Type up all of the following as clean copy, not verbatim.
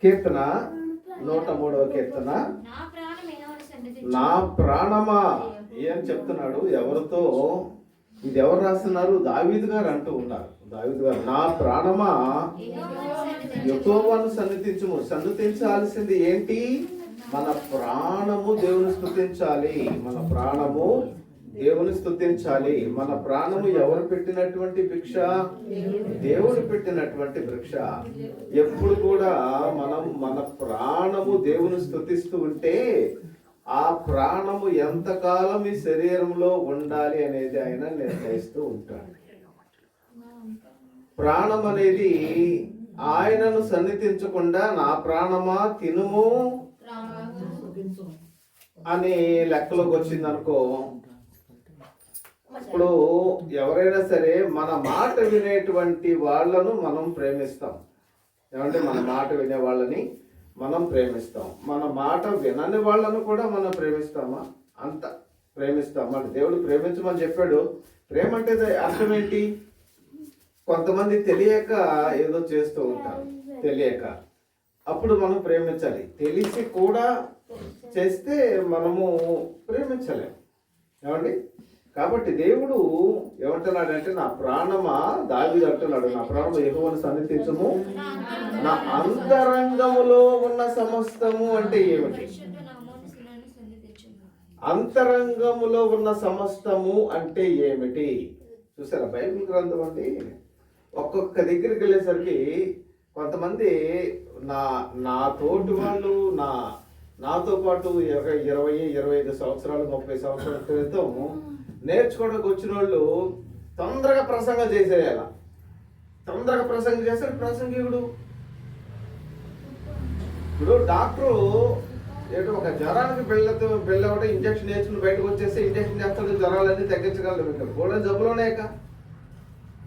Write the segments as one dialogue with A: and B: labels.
A: కీర్తన 103వ కీర్తన. నా ప్రాణమా ఏం చెప్తున్నాడు, ఎవరితో? ఇది ఎవరు రాస్తున్నారు? దావీదు గారు అంటూ ఉన్నారు. దావీదు గారు, నా ప్రాణమా యెహోవాను సన్నిధించుము. సన్నిధించాల్సింది ఏంటి? మన ప్రాణము దేవుని స్తుతించాలి. మన ప్రాణము దేవుని స్తుతించాలి. మన ప్రాణము ఎవరు పెట్టినటువంటి భిక్ష? దేవుడు పెట్టినటువంటి భిక్ష. ఎప్పుడు కూడా మనం మన ప్రాణము దేవుని స్తుతిస్తూ ఉంటే ఆ ప్రాణము ఎంతకాలం ఈ శరీరంలో ఉండాలి అనేది ఆయన నిర్ణయిస్తూ ఉంటాడు. ప్రాణం అనేది ఆయనను సన్నిధించకుండా నా ప్రాణమా తినుము అని లెక్కలోకి వచ్చింది అనుకో. ఇప్పుడు ఎవరైనా సరే మన మాట వినేటువంటి వాళ్ళను మనం ప్రేమిస్తాం. ఏమంటే మన మాట వినే వాళ్ళని మనం ప్రేమిస్తాం. మన మాట వినని వాళ్ళను కూడా మనం ప్రేమిస్తామా? అంత ప్రేమిస్తామా? దేవుడు ప్రేమించమని చెప్పాడు. ప్రేమ అంటే అర్థం ఏంటి? కొంతమంది తెలియక ఏదో చేస్తూ ఉంటారు, తెలియక. అప్పుడు మనం ప్రేమించాలి. తెలిసి కూడా చేస్తే మనము ప్రేమించలేము. ఏమండి? కాబట్టి దేవుడు ఏమంటున్నాడంటే, నా ప్రాణమా, దావీదు అంటున్నాడు, నా ప్రాణము యెహోవాను సన్నిధించుము. నా అంతరంగములో ఉన్న సమస్తము అంటే ఏమిటి? అంతరంగములో ఉన్న సమస్తము అంటే ఏమిటి? చూసారా? బైబిల్ గ్రంథం అండి. ఒక్కొక్క దగ్గరికి వెళ్ళేసరికి కొంతమంది నా తోటి వాళ్ళు నాతో పాటు 20-25 సంవత్సరాలు 30 సంవత్సరాల క్రితం నేర్చుకోవడానికి వచ్చిన వాళ్ళు తొందరగా ప్రసంగం చేసేయాల. తొందరగా ప్రసంగం చేస్తారు ప్రసంగికుడు. ఇప్పుడు డాక్టరు ఏదో ఒక జ్వరానికి బిళ్ళ ఇంజక్షన్ వేసుకుని బయటకు వచ్చేస్తే ఇంజక్షన్ చేస్తాడు, జ్వరాలన్నీ తగ్గించగలరు. ఇంకా కూడా జబ్బులోనేక.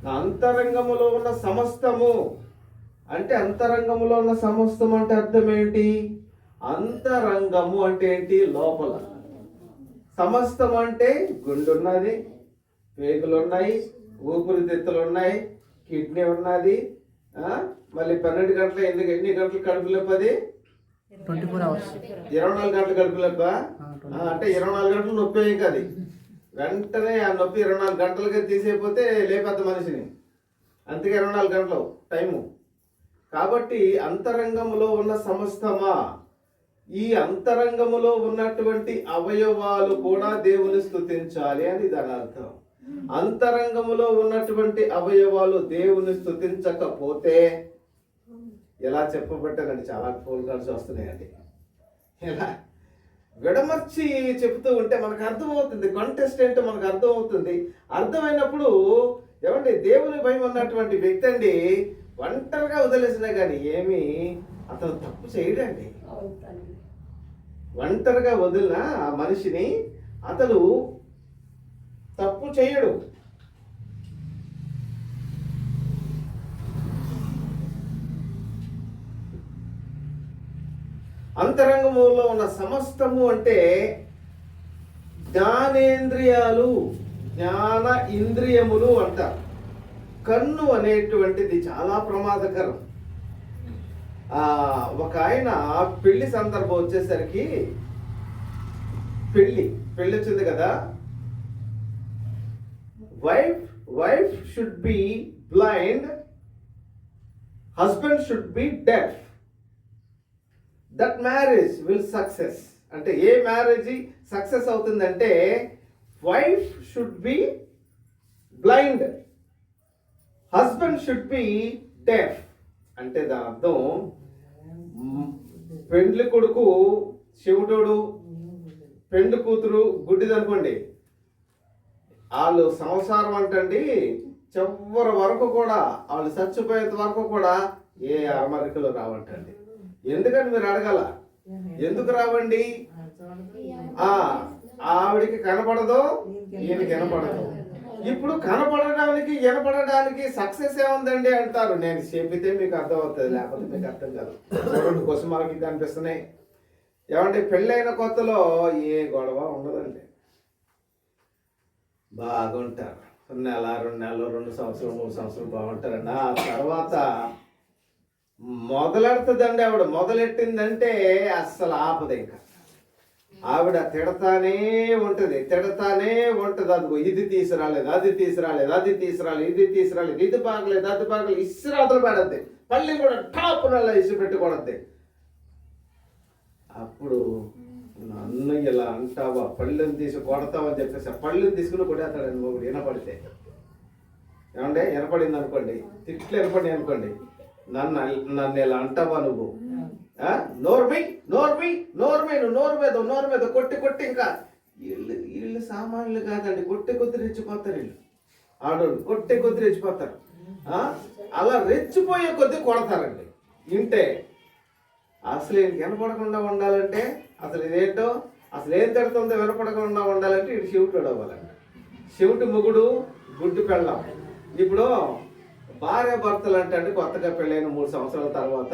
A: నా అంతరంగములో ఉన్న సమస్తము అంటే, అంతరంగములో ఉన్న సమస్తం అంటే అర్థం ఏంటి? అంతరంగము అంటే ఏంటి? లోపల. సమస్తం అంటే గుండె ఉన్నది, పేగులు ఉన్నాయి, ఊపిరితిత్తులు ఉన్నాయి, కిడ్నీ ఉన్నది. మళ్ళీ 12 గంటల ఎన్ని గంటలు కడుపు లేపది? 24 గంటలు కడుపు లేప. అంటే 24 గంటలు నొప్పి కాదు. వెంటనే ఆ నొప్పి 24 గంటలకి తీసేయకపోతే లేపద్ద మనిషిని. అందుకే 24 గంటలు టైము. కాబట్టి అంతరంగములో ఉన్న సమస్తమా, ఈ అంతరంగములో ఉన్నటువంటి అవయవాలు కూడా దేవుని స్తుతించాలి అని దాని అర్థం. అంతరంగములో ఉన్నటువంటి అవయవాలు దేవుని స్తుతించకపోతే ఎలా చెప్పబట్టారండి? చాలా ఫోన్ కాల్స్ వస్తున్నాయండి. ఎలా విడమర్చి చెప్తూ ఉంటే మనకు అర్థమవుతుంది. కాంటెస్ట్ ఏంటో మనకు అర్థమవుతుంది. అర్థమైనప్పుడు ఏమండి, దేవుని భయం ఉన్నటువంటి వ్యక్తి అండి ఒంటరిగా వదిలేసినా కానీ ఏమి అతను తప్పు చేయడండి. ఒంటరిగా వదిలిన ఆ మనిషిని అతడు తప్పు చేయడు. అంతరంగములో ఉన్న సమస్తము అంటే జ్ఞానేంద్రియాలు, జ్ఞాన ఇంద్రియములు అంటారు. కన్ను అనేటువంటిది చాలా ప్రమాదకరం. ఒక ఆయన పెళ్లి సందర్భం వచ్చేసరికి, పెళ్లి వచ్చింది కదా, wife should be blind, husband should be deaf, that marriage will success. అంటే ఏ మ్యారేజ్ సక్సెస్ అవుతుందంటే wife should be blind, husband should be deaf. అంటే దాని అర్థం, పెండ్లి కొడుకు శివుడు, పెండ్లి కూతురు గుడ్డిదనుకోండి, వాళ్ళు సంసారం అంటండి చివరి వరకు కూడా, వాళ్ళు చచ్చిపోయేంత వరకు కూడా ఏ అమరికలు రావంటండి. ఎందుకంటే మీరు అడగాల, ఎందుకు రావండి? ఆవిడికి కనపడదు, ఈయనకి వినపడదు. ఇప్పుడు కనపడడానికి వినపడడానికి సక్సెస్ ఏముందండి అంటారు. నేను చెప్పితే మీకు అర్థం అవుతుంది, లేకపోతే మీకు అర్థం కాదు. చూడండి, కోసం మనకి కనిపిస్తున్నాయి. ఏమంటే పెళ్ళైన కొత్తలో ఏ గొడవ ఉండదండి, బాగుంటారు. 1 నెల 2 నెలలు 2 సంవత్సరాలు 3 సంవత్సరాలు బాగుంటారండి. ఆ తర్వాత మొదలెడుతుందండి ఆవిడ. మొదలెట్టిందంటే అస్సలు ఆపదు ఇంకా. ఆవిడ తిడతానే ఉంటుంది. అదిగో ఇది తీసుకురాలేదు, అది తీసుకురాలేదు, ఇది తీసుకురాలేదు, ఇది బాగలేదు, అది బాగలేదు, ఇసురాతలు పెడద్ది. పళ్ళి కూడా టాప్ నల్ల ఇసు పెట్టుకోడద్ది. అప్పుడు నన్ను ఇలా అంటావా, పళ్ళుని తీసి కొడతావని చెప్పేసి పళ్ళుని తీసుకుని కొడేస్తాడని మొగుడు వినపడితే. ఏమంటే వినపడింది అనుకోండి, తిట్లు వినపడి అనుకోండి, నన్ను ఇలా అంటావా నువ్వు, నోరు మీద కొట్టి ఇంకా వీళ్ళు సామాన్యులు కాదండి, కొద్ది రెచ్చిపోతారు. వీళ్ళు ఆడోళ్ళు కొద్ది రెచ్చిపోతారు. అలా రెచ్చిపోయే కొద్ది కొడతారండి. ఇంటే అసలు వినపడకుండా ఉండాలంటే అసలు ఇదేంటో, అసలు ఏం తిడుతుందో వినపడకుండా ఉండాలంటే ఇటు శివుడు అవ్వాలండి. శివుడు మొగుడు గుడ్డు పెళ్ళాం. ఇప్పుడు భార్య భర్తలు అంటే కొత్తగా పెళ్ళైన 3 సంవత్సరాల తర్వాత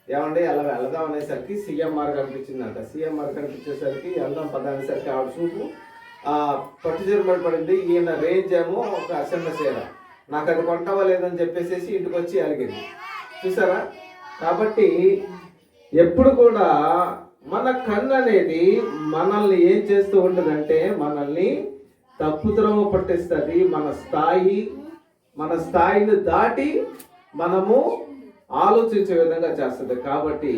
A: ఏమండి అలా వెళదాం అనేసరికి సీఎంఆర్ కనిపించిందంట. సీఎంఆర్ కనిపించేసరికి వెళ్దాం పద అనేసరికి ఆవిడ చూపు పట్టు చీరబడి పడింది. ఈయన రేంజ్ ఏమో ఒక అసెంబ్లీ చీర. నాకు అది కొంటావా లేదని చెప్పేసి ఇంటికి వచ్చి అలిగింది. చూసారా? కాబట్టి ఎప్పుడు కూడా మన కన్ను అనేది మనల్ని ఏం చేస్తూ ఉంటుందంటే మనల్ని తప్పుద్రోవ పట్టిస్తుంది. మన స్థాయిని దాటి మనము ఆలోచించే విధంగా చేస్తుంది. కాబట్టి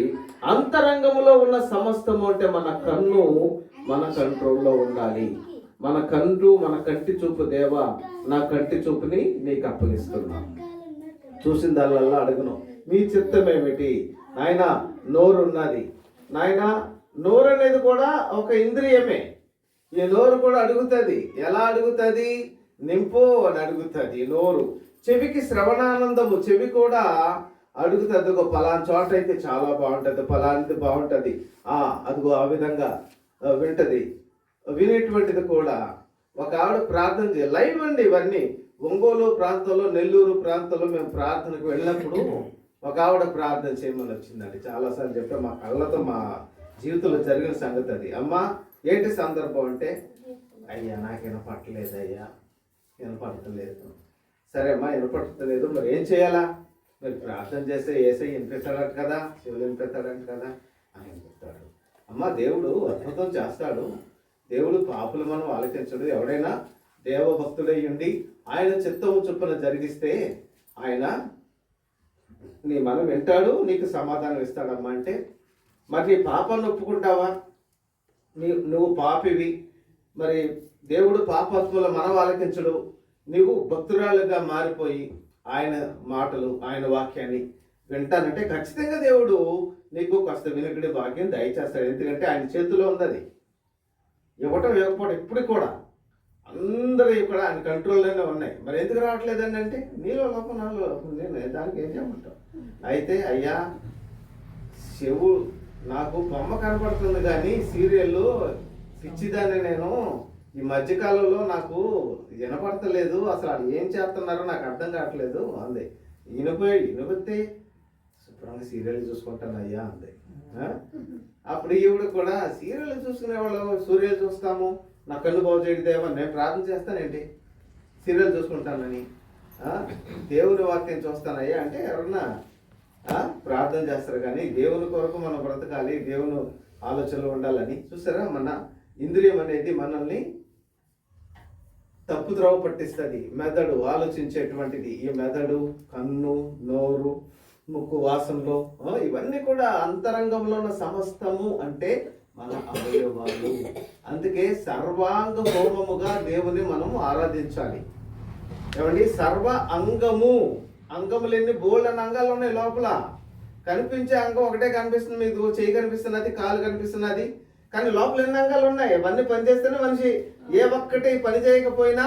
A: అంతరంగంలో ఉన్న సమస్తము అంటే మన కన్ను మన కంట్రోల్లో ఉండాలి. మన కంటి చూపు దేవా, నా కంటి చూపుని నీకు అప్పగిస్తున్నాను. చూసిందల్లా అడుగును, మీ చిత్తం ఏమిటి నాయన? నోరు ఉన్నది నాయన. నోరు అనేది కూడా ఒక ఇంద్రియమే. ఈ నోరు కూడా అడుగుతుంది. ఎలా అడుగుతుంది? నింపు అని అడుగుతుంది నోరు. చెవికి శ్రవణానందము, చెవి కూడా అడుగుతుంది. ఒక పలానా చోట అయితే చాలా బాగుంటుంది, పలానిది బాగుంటుంది, అదిగో ఆ విధంగా వింటది. వినేటువంటిది కూడా ఒక ఆవిడ ప్రార్థన లైవ్ అండి ఇవన్నీ. ఒంగోలు ప్రాంతంలో, నెల్లూరు ప్రాంతంలో మేము ప్రార్థనకు వెళ్ళినప్పుడు ఒక ఆవిడ ప్రార్థన చేయమని వచ్చిందండి. చాలాసార్లు చెప్పా, మా కళ్ళతో మా జీవితంలో జరిగిన సంగతి అది. అమ్మా ఏంటి సందర్భం అంటే, అయ్యా నాకు వినపట్టలేదు, అయ్యా వినపడతలేదు. సరే అమ్మా వినపడతలేదు, మరి ఏం చేయాలా? మరి ప్రార్థన చేస్తే ఏసై వినిపిస్తాడంట కదా, శివుడు వినిపిస్తాడంట కదా అని వినిపిస్తాడు. అమ్మ దేవుడు అద్భుతం చేస్తాడు. దేవుడు పాపులు మనం ఆలోచించడు. ఎవడైనా దేవభక్తుడై ఉండి ఆయన చిత్తము చొప్పున జరిగిస్తే ఆయన నీ మనం వింటాడు, నీకు సమాధానం ఇస్తాడమ్మా. అంటే మరి నీ పాపాన్ని ఒప్పుకుంటావా? నువ్వు పాపివి, మరి దేవుడు పాపాత్ముల మనం ఆలకించడు. నీవు భక్తురాలుగా మారిపోయి ఆయన మాటలు, ఆయన వాక్యాన్ని వింటానంటే ఖచ్చితంగా దేవుడు నీకు కాస్త వినికిడి భాగ్యం దయచేస్తాడు. ఎందుకంటే ఆయన చేతిలో ఉన్నది. ఇవ్వటం ఇవ్వకపోవడం ఇప్పుడు కూడా అందరూ ఇక్కడ ఆయన కంట్రోల్లోనే ఉన్నాయి. మరి ఎందుకు రావట్లేదండి అంటే నీలో లోపం నాలో లోపం, నేను దానికి ఏం చేయమంటావు? అయితే అయ్యా చెవు నాకు బొమ్మ కనపడుతుంది కానీ సీరియల్లో పిచ్చిదాన్ని నేను ఈ మధ్యకాలంలో నాకు వినపడతలేదు, అసలు అది ఏం చేస్తున్నారో నాకు అర్థం కావట్లేదు అంది. ఇనుపతే శుభ్రంగా సీరియల్ చూసుకుంటాను అయ్యా అంది. అప్పుడు ఈవిడ కూడా సీరియల్ చూసుకునే వాళ్ళు, సూర్యులు చూస్తాము, నా కన్ను బాగు చేయడదేమో, నేను ప్రార్థన చేస్తానేంటి సీరియల్ చూసుకుంటానని, దేవుని వాక్యం చూస్తానయ్యా అంటే ఎవరన్నా ప్రార్థన చేస్తారు. కానీ దేవుని కొరకు మనం బ్రతకాలి, దేవుని ఆలోచనలు ఉండాలని. చూస్తారా? మన ఇంద్రియం అనేది మనల్ని తప్పుద్రోవ పట్టిస్తుంది. మెదడు ఆలోచించేటువంటిది. ఈ మెదడు, కన్ను, నోరు, ముక్కు, వాసనలో ఇవన్నీ కూడా అంతరంగంలో ఉన్న సమస్తము అంటే మన అవయవాలు. అందుకే సర్వాంగ హోమముగా దేవుని మనము ఆరాధించాలి. ఏమండి? సర్వ అంగము, అంగములు ఎన్ని బోల్డని అంగాలు ఉన్నాయి లోపల. కనిపించే అంగం ఒకటే కనిపిస్తుంది, మీకు చెయ్యి కనిపిస్తున్నది, కాలు కనిపిస్తున్నది, కానీ లోపల ఎన్ని అంగాలు ఉన్నాయి. అవన్నీ పనిచేస్తేనే మనిషి. ఏ ఒక్కటి పని చేయకపోయినా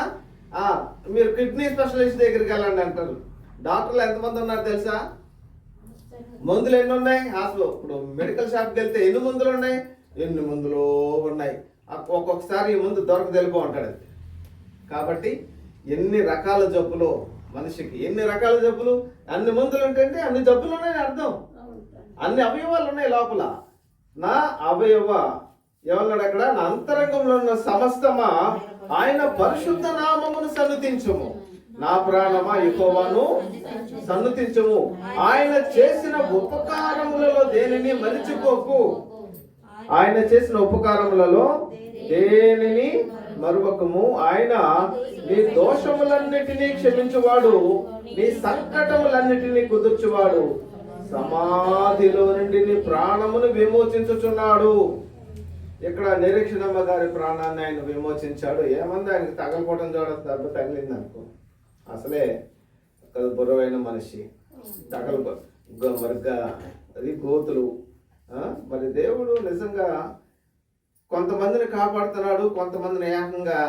A: మీరు కిడ్నీ స్పెషలిస్ట్ దగ్గరికి వెళ్ళండి అంటారు. డాక్టర్లు ఎంతమంది ఉన్నారు తెలుసా? మందులు ఎన్ని ఉన్నాయి హాస్పిటల్. ఇప్పుడు మెడికల్ షాప్కి వెళ్తే ఎన్ని మందులు ఉన్నాయి? ఎన్ని మందులు ఉన్నాయి. ఒక్కొక్కసారి ఈ మందు దొరకదెలిపో ఉంటాడు. కాబట్టి ఎన్ని రకాల జబ్బులు మనిషికి, ఎన్ని రకాల జబ్బులు, అన్ని మందులు ఉంటాయంటే అన్ని జబ్బులు ఉన్నాయని అర్థం. అన్ని అవయవాలు ఉన్నాయి లోపల. నా అవయవ ఏమన్నాడు అక్కడ? నా అంతరంగంలో ఉన్న సమస్తమా ఆయన పరిశుద్ధ నామమును సన్నుతించుము. నా ప్రాణమా యెహోవాను సన్నుతించుము. ఆయన చేసిన ఉపకారములలో దేనిని మరిచిపోకు. ఆయన చేసిన ఉపకారములలో దేనిని మరువకము. ఆయన నీ దోషములన్నిటినీ క్షమించువాడు, నీ సంకటములన్నిటినీ కుదుర్చువాడు, సమాధిలో నుండి నీ ప్రాణమును విమోచించుచున్నాడు. ఇక్కడ నిరీక్షణమ్మ గారి ప్రాణాన్ని ఆయన విమోచించాడు. ఏమంది ఆయనకి తగలపోవటం చూడదు, దెబ్బ తగిలింది అనుకో, అసలే బుర్రవైన మనిషి మరిగా అది గోతులు. మరి దేవుడు నిజంగా కొంతమందిని కాపాడుతున్నాడు, కొంతమందిని ఏకంగా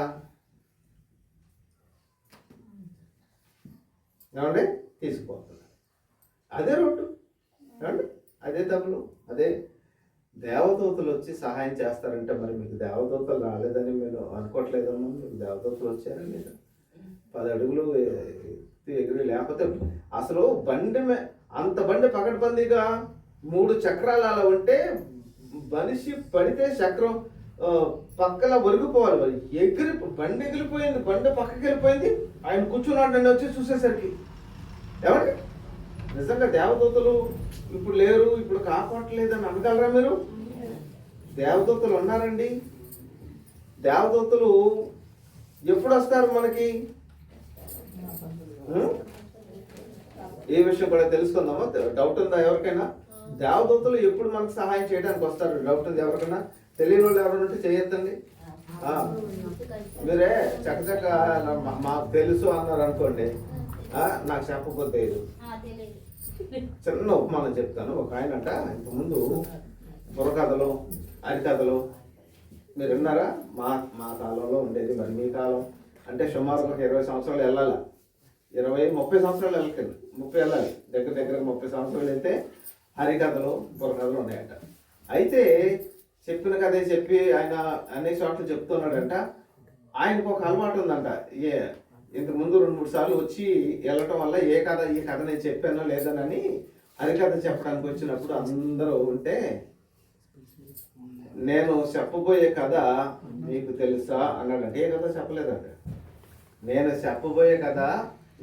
A: ఏమండి తీసుకుపోతున్నాడు. అదే రోడ్డు ఏమండి, అదే తప్పులు. అదే దేవదూతలు వచ్చి సహాయం చేస్తారంటే మరి మీకు దేవదూతలు రాలేదని మీరు అనుకోవట్లేదమ్మా? మీకు దేవదూతలు వచ్చారని లేదా? 10 అడుగులు ఎగిరి, లేకపోతే అసలు అంత బండి పకడ్బందీగా 3 చక్రాలు అలా ఉంటే మనిషి పడితే చక్రం పక్కల ఒరిగిపోవాలి. మరి బండి ఎగిలిపోయింది, బండి పక్కకి వెళ్ళిపోయింది. ఆయన కూర్చున్నాడు, నన్ను వచ్చి చూసేసరికి ఏమండి నిజంగా దేవదూతలు ఇప్పుడు లేరు, ఇప్పుడు కాపాడలేదని అనగలరా మీరు? దేవదూతలు ఉన్నారండి. దేవదూతలు ఎప్పుడు వస్తారు మనకి? ఏ విషయం కూడా తెలుసుకుందామా? డౌట్ ఉందా ఎవరికైనా? దేవదూతలు ఎప్పుడు మనకు సహాయం చేయడానికి వస్తారు? డౌట్ ఉంది ఎవరికైనా? తెలియని వాళ్ళు ఎవరైనా ఉంటే చేయొద్దండి. మీరే చక్కచక్క మాకు తెలుసు అన్నారు అనుకోండి, నాకు చెప్పకపోతే చిన్న ఉపమానం చెప్తాను. ఒక ఆయనంట ఇంతకుముందు బుర్రకథలు, అరికథలు మీరు విన్నారా? మా కాలంలో ఉండేది. మరి మీ కాలం అంటే సుమారు ఒక 20 సంవత్సరాలు వెళ్ళాలి, 20-30 సంవత్సరాలు వెళ్ళకండి, 30 వెళ్ళాలి, దగ్గర 30 సంవత్సరాలు వెళ్తే హరికథలు, బుర్రకథలు ఉన్నాయంట. అయితే చెప్పిన కథే చెప్పి ఆయన అనేక చోట్ల చెప్తున్నాడంట. ఆయనకు ఒక అలవాటు ఉందంట. ఇంతకు ముందు 2-3 సార్లు వచ్చి వెళ్ళటం వల్ల ఈ కథ నేను చెప్పానో లేదనని హరికథ చెప్పడానికి వచ్చినప్పుడు అందరూ ఉంటే, నేను చెప్పబోయే కథ మీకు తెలుసా అన్నాడంటే. ఏ కథ చెప్పలేదంట. నేను చెప్పబోయే కథ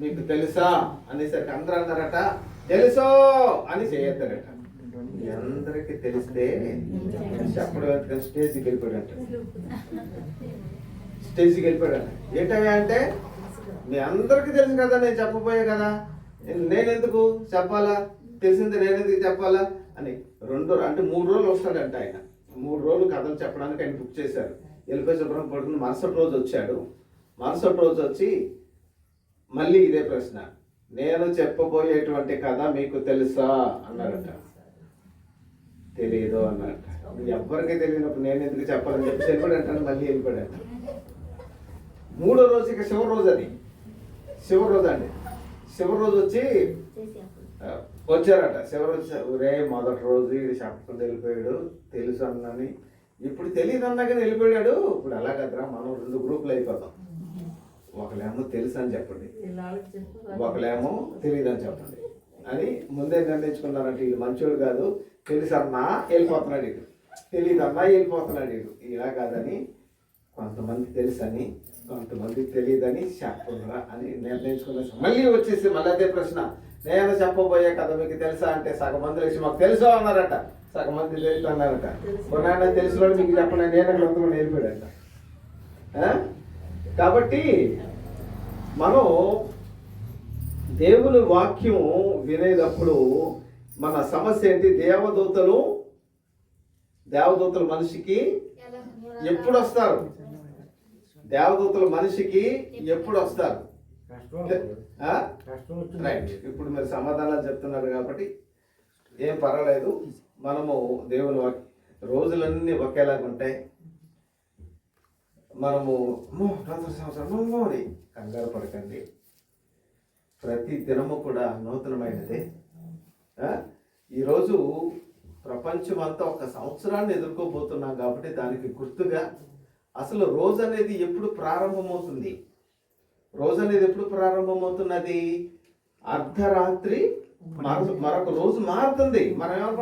A: మీకు తెలుసా అనేసరికి అందరూ అన్నారట, తెలుసో అని చేయొద్దారట. మీ అందరికి తెలిస్తే చెప్పడం స్టేజ్కి వెళ్ళిపోయాడంట. స్టేజ్కి వెళ్ళిపోయాడు. ఏంటయ్యా అంటే, మీ అందరికి తెలుసు కదా నేను చెప్పబోయే కదా, నేనెందుకు చెప్పాలా, తెలిసింది నేనెందుకు చెప్పాలా అని 3 రోజులు వస్తాడంట ఆయన. 3 రోజులు కథలు చెప్పడానికి ఆయన బుక్ చేశారు. వెళ్ళిపోయి శుభ్రం పడుకుని మరుసటి రోజు వచ్చాడు. మరుసటి రోజు వచ్చి మళ్ళీ ఇదే ప్రశ్న, నేను చెప్పబోయేటువంటి కథ మీకు తెలుసా అన్నాడట. తెలియదు అన్నాడట. ఎవరికి తెలియనప్పుడు నేను ఎందుకు చెప్పాలని చెప్పి వెళ్ళిపోయాడంట. మళ్ళీ వెళ్ళిపోయాడంట. 3వ రోజు ఇక చివరి రోజు, అది చివరి రోజు అండి. చివరి రోజు వచ్చారట. చివరి రోజు రే మొదటి రోజు ఇది చెప్పకుండా వెళ్ళిపోయాడు, తెలుసు అన్నని, ఇప్పుడు తెలియదు అన్నా కానీ వెళ్ళిపోయాడు. ఇప్పుడు ఎలా కదరా, మనం 2 గ్రూపులు అయిపోతాం. ఒకలేమో తెలుసు అని చెప్పండి, ఒకలేమో తెలియదు అని చెప్పండి అని ముందే నిర్ణయించుకున్నారంటే, ఇది మంచోడు కాదు, తెలుసు అన్నా వెళ్ళిపోతున్నాడు, ఇటు తెలియదు అన్నా వెళ్ళిపోతున్నాడు, ఇటు ఇలా కాదని కొంతమంది తెలుసని కొంతమంది తెలియదని చెప్పరా అని నిర్ణయించుకున్నా. మళ్ళీ వచ్చేసి మళ్ళీ అదే ప్రశ్న, నేను చెప్పబోయే కథ మీకు తెలుసా అంటే సగం మంది వచ్చి మాకు తెలుసో అన్నారట, సగం మంది తెలుసు అన్నారట. కొన్నాళ్ళ తెలిసిన మీకు చెప్పండి, నేను కొంతమంది వెళ్ళిపోయాడట. కాబట్టి మనం దేవుని వాక్యం వినేటప్పుడు మన సమస్య ఏంటి? దేవదూతలు మనిషికి ఎప్పుడు వస్తారు? దేవదూతలు మనిషికి ఎప్పుడు వస్తారు? రైట్. ఇప్పుడు మీరు సమాధానాలు చెప్తున్నారు కాబట్టి ఏం పర్వాలేదు. మనము దేవుని రోజులన్నీ ఒకేలాగా ఉంటాయి. మనము సంవత్సరం కంగారు పడకండి. ప్రతి దినము కూడా నూతనమైనదే. ఈరోజు ప్రపంచం అంతా ఒక సంవత్సరాన్ని ఎదుర్కోబోతున్నాం కాబట్టి దానికి గుర్తుగా అసలు రోజు అనేది ఎప్పుడు ప్రారంభమవుతుంది? రోజు అనేది ఎప్పుడు ప్రారంభమవుతున్నది? అర్ధరాత్రి మరొక రోజు మారుతుంది. మనం ఏమనుకుంటాం?